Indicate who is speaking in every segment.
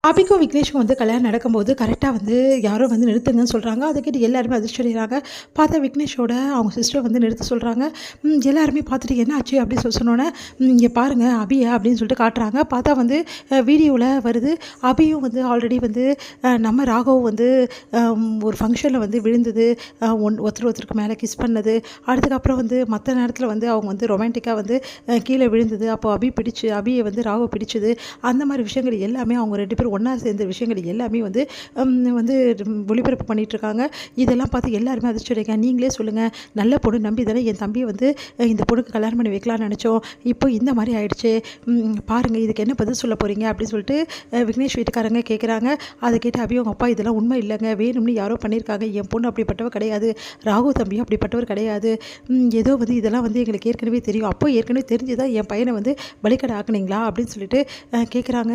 Speaker 1: அபிக்கும் விக்னேஷ்க்கும் வந்து கல்யாணம் நடக்கும்போது கரெக்டாக வந்து யாரோ வந்து நிறுத்துங்கன்னு சொல்கிறாங்க. அதை கேட்டு எல்லாருமே அதிர்ச்சி அடைகிறாங்க. பார்த்தா விக்னேஷோட அவங்க சிஸ்டர் வந்து நிறுத்த சொல்கிறாங்க. எல்லாருமே பார்த்துட்டு என்ன ஆச்சு அப்படின்னு சொன்னோன்னே, இங்கே பாருங்கள் அபியா அப்படின்னு சொல்லிட்டு காட்டுறாங்க. பார்த்தா வந்து வீடியோவில் வருது. அபியும் வந்து ஆல்ரெடி வந்து நம்ம ராகவும் வந்து ஒரு ஃபங்க்ஷனில் வந்து விழுந்தது, ஒருத்தருக்கு மேலே கிஸ் பண்ணது, அதுக்கப்புறம் வந்து மற்ற நேரத்தில் வந்து அவங்க வந்து ரொமான்டிக்காக வந்து கீழே விழுந்தது. அப்போ அபியை வந்து ராவை பிடிச்சது. அந்த மாதிரி விஷயங்கள் எல்லாமே அவங்க 2 பேரும் ஒன்றா சேர்ந்த விஷயங்கள் எல்லாமே வந்து வந்து ஒளிபரப்பு பண்ணிகிட்ருக்காங்க. இதெல்லாம் பார்த்து எல்லாருமே அதிர்ச்சி அடைங்க. நீங்களே சொல்லுங்கள், நல்ல பொண்ணு நம்பி தானே என் தம்பியை வந்து இந்த பொண்ணுக்கு கல்யாணம் பண்ணி வைக்கலாம்னு நினச்சோம். இப்போ இந்த மாதிரி ஆயிடுச்சு. பாருங்கள், இதுக்கு என்ன பதில் சொல்ல போகிறீங்க அப்படின்னு சொல்லிட்டு விக்னேஷ் வீட்டுக்காரங்க கேட்குறாங்க. அதை கேட்டு அவங்க அப்பா இதெல்லாம் உண்மை இல்லைங்க, வேணும்னு யாரோ பண்ணியிருக்காங்க, என் பொண்ணு அப்படிப்பட்டவர் கிடையாது, ராகு தம்பியும் அப்படிப்பட்டவர் கிடையாது, ஏதோ வந்து இதெல்லாம் வந்து எங்களுக்கு ஏற்கனவே தெரியும், அப்போ ஏற்கனவே தெரிஞ்சுதான் என் பையனை வந்து பலிக்கடை ஆக்குனீங்களா அப்படின்னு சொல்லிட்டு கேட்குறாங்க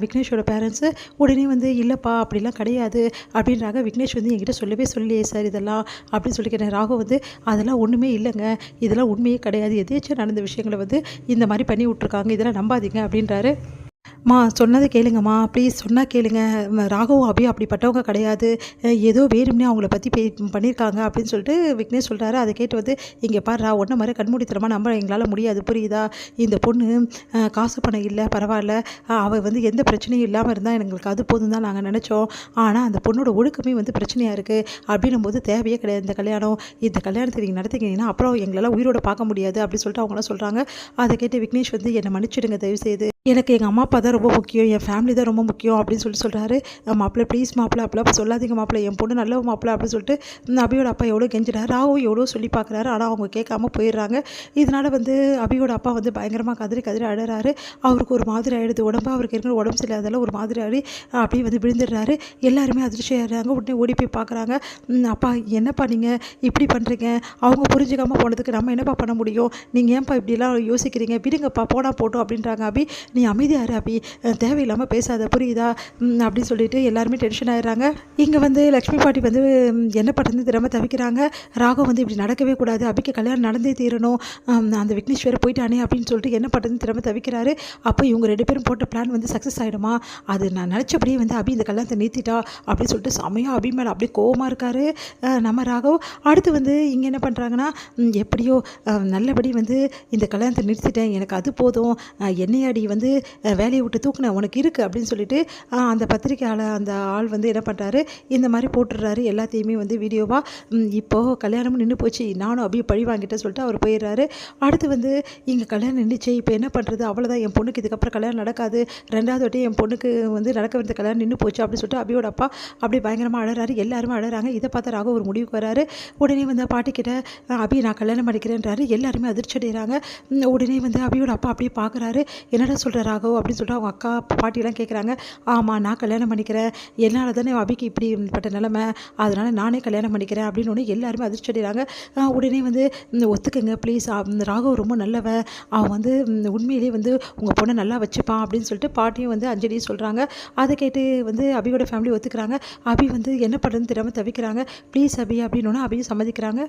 Speaker 1: விக்னேஷோட பேரண்ட்ஸு. உடனே வந்து இல்லைப்பா அப்படிலாம் கிடையாது அப்படின்றாங்க. விக்னேஷ் வந்து என்கிட்ட சொல்லலையே சார் இதெல்லாம் அப்படின்னு சொல்லி கேட்டேன். ராகு வந்து அதெல்லாம் ஒன்றுமே இல்லைங்க, இதெல்லாம் உண்மையே கிடையாது, எதேச்சும் நடந்த விஷயங்களை வந்து இந்த மாதிரி பண்ணி விட்ருக்காங்க, இதெல்லாம் நம்பாதீங்க அப்படின்றாரு. சொன்னதை கேளுங்கம்மா, ப்ளீஸ் சொன்னால் கேளுங்க, ராகவும் அபியும் அப்படிப்பட்டவங்க கிடையாது, ஏதோ வேணும்னே அவங்கள பற்றி பண்ணியிருக்காங்க அப்படின்னு சொல்லிட்டு விக்னேஷ் சொல்கிறாரு. அதை கேட்டு வந்து இங்கே பாரு, ஒன்றை மாதிரி கண்மூடித்தனமாக நம்ப எங்களால் முடியாது, புரியுதா? இந்த பொண்ணு காசு பணம் இல்லை பரவாயில்ல, அவள் வந்து எந்த பிரச்சனையும் இல்லாமல் இருந்தால் எங்களுக்கு அது போதும் தான் நாங்கள் நினச்சோம். ஆனால் அந்த பொண்ணோட ஒழுக்கமே வந்து பிரச்சனையாக இருக்குது அப்படின்னும் போது தேவையே கிடையாது இந்த கல்யாணம். இந்த கல்யாணத்தை நீங்கள் நடத்திக்கிங்கன்னா அப்புறம் எங்களால் உயிரோட பார்க்க முடியாது அப்படின்னு சொல்லிட்டு அவங்களாம் சொல்கிறாங்க. அதை கேட்டு விக்னேஷ் வந்து என்னை மன்னிச்சிடுங்க தயவுசெய்து, எனக்கு எங்கள் அம்மா அப்பா தான் ரொம்ப முக்கியம், என் ஃபேமிலி தான் ரொம்ப முக்கியம் அப்படின்னு சொல்கிறாரு. மாப்பிள்ளை ப்ளீஸ் மாப்பிள்ளை அப்பெல்லாம் சொல்லாதீங்க மாப்பிள்ளை, என் பொண்ணு நல்ல மாப்பிள்ளை அப்படின்னு சொல்லிட்டு அபியோட அப்பா எவ்வளோ கெஞ்சிடாரு. ராவும் எவ்வளோ சொல்லி பார்க்குறாரு, ஆனால் அவங்க கேட்காம போயிடுறாங்க. இதனால் வந்து அபியோட அப்பா வந்து பயங்கரமாக கதறி அழறாரு. அவருக்கு ஒரு மாதிரி ஆகிடுது உடம்பு, அவருக்கு இருக்கிற உடம்பு சரியில்லாதெல்லாம் ஒரு மாதிரி ஆடி அப்படியே வந்து விழுந்துடுறாரு. எல்லாருமே அதிர்ச்சி ஆகிடுறாங்க. உடனே ஓடி போய் பார்க்குறாங்க. அப்பா என்னப்பா நீங்கள் இப்படி பண்ணுறீங்க, அவங்க புரிஞ்சுக்காமல் போனதுக்கு நம்ம என்னப்பா பண்ண முடியும், நீங்கள் ஏன்ப்பா இப்படிலாம் யோசிக்கிறீங்க, விடுங்கப்பா போனால் போட்டோம் அப்படின்றாங்க. அபி நீ அமைதியாரு அபி, தேவையில்லாமல் பேசாத புரியுதா அப்படின்னு சொல்லிட்டு எல்லாருமே டென்ஷன் ஆகிடுறாங்க. இங்கே வந்து லக்ஷ்மி பாட்டி வந்து என்ன பண்ணுறது தெரியாமல் தவிக்கிறாங்க. ராகம் வந்து இப்படி நடக்கவே கூடாது, அபிக்கு கல்யாணம் நடந்தே தீரணும், அந்த விக்னேஷ் வேறு போயிட்டானே அப்படின்னு சொல்லிட்டு என்ன பண்ணுறதுன்னு தெரியாமல் தவிக்கிறாரு. அப்போ இவங்க 2 பேரும் போட்ட பிளான் வந்து சக்ஸஸ் ஆகிடுமா, அது நான் நினச்சபடியே வந்து அபி இந்த கல்யாணத்தை நிறுத்திட்டா அப்படின்னு சொல்லிட்டு செமையாக அபி மேலே அப்படியே கோவமாக இருக்காரு நம்ம ராகவ். அடுத்து வந்து இங்கே என்ன பண்ணுறாங்கன்னா, எப்படியோ நல்லபடி வந்து இந்த கல்யாணத்தை நிறுத்திட்டேன், எனக்கு அது போதும், என்னையாடி வந்து வேலையை விட்டு தூக்குன உனக்கு இருக்குது அப்படின்னு சொல்லிட்டு அந்த பத்திரிக்கையாளர் அந்த ஆள் வந்து என்ன பண்ணுறாரு, இந்த மாதிரி போட்டுடுறாரு எல்லாத்தையுமே வந்து வீடியோவாக. இப்போது கல்யாணமும் நின்று போச்சு, நானும் அப்படியே பழி வாங்கிட்டேன்னு சொல்லிட்டு அவர் போயிடுறாரு. அடுத்து வந்து இங்கே கல்யாணம் நின்றுச்சு, இப்போ என்ன பண்ணுறது, அவ்வளோதான் என் பொண்ணுக்கு இதுக்கப்புறம் கல்யாணம் நடக்காது, 2வது வாட்டி என் பொண்ணுக்கு வந்து நடக்க வேண்டிய கல்யாணம் நின்று போச்சு அப்படின்னு சொல்லிட்டு அபியோட அப்பா அப்படியே பயங்கரமாக அழறாரு. எல்லாருமே அழறாங்க. இதை பார்த்தா ராக ஒரு முடிவுக்கு வராரு. உடனே வந்து பாட்டிக்கிட்ட அபி நான் கல்யாணம் பண்ணிக்கிறேன்றாரு. எல்லாருமே அதிர்ச்சி அடைகிறாங்க. உடனே வந்து அபியோட அப்பா அப்படியே பார்க்குறாரு. என்னடா சொல்கிற ராகவ் அப்படின்னு சொல்லிட்டு அவங்க அக்கா பாட்டியெல்லாம் கேட்குறாங்க. ஆமாம் நான் கல்யாணம் பண்ணிக்கிறேன், என்னால் தானே அபிக்கு இப்படிப்பட்ட நிலைமை, அதனால் நானே கல்யாணம் பண்ணிக்கிறேன் அப்படின்னு ஒன்று எல்லாருமே அதிர்ச்சி அடைகிறாங்க. உடனே வந்து ஒத்துக்குங்க ப்ளீஸ், ராகவ் ரொம்ப நல்லவன், அவன் வந்து உண்மையிலே வந்து உங்கள் பொண்ணை நல்லா வச்சுப்பான் அப்படின்னு சொல்லிட்டு பாட்டியும் வந்து அஞ்சலியும் சொல்கிறாங்க. அதை கேட்டு வந்து அபியோட ஃபேமிலி ஒத்துக்கிறாங்க. அபி வந்து என்ன பண்ணுறதுன்னு தெரியாமல் தவிக்கிறாங்க. ப்ளீஸ் அபி அப்படின்னு அபியும் சம்மதிக்கிறாங்க.